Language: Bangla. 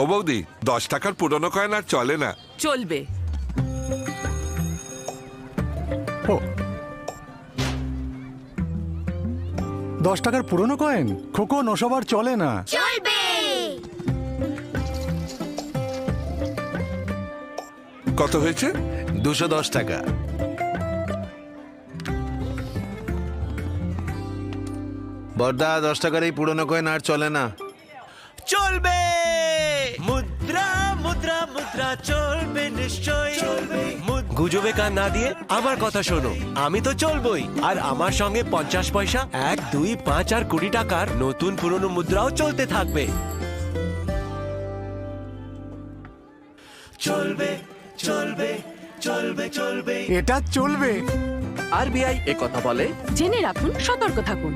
ও বৌদি, 10 টাকার পুরনো কয়েন আর চলে না। চলবে। ও 10 টাকার পুরনো কয়েন? খোকন, ওসব আর চলে না। চলবে। কত হয়েছে? 210 টাকা। বড়দা, 10 টাকার এই পুরনো কয়েন আর চলে না। চলবে। মুদ্রা মুদ্রা মুদ্রা চলবে নিশ্চয়ই। গুজবে কান না দিয়ে আমার কথা শোনো, আমি তো চলবই। আর আমার সঙ্গে 50 পয়সা, 1, 2, 5 আর 20 টাকার নতুন পুরনো মুদ্রাও চলতে থাকবে। চলবে চলবে চলবে চলবে। এটা চলবে। আরবিআই এ কথা বলে। জেনে রাখুন, সতর্ক থাকুন।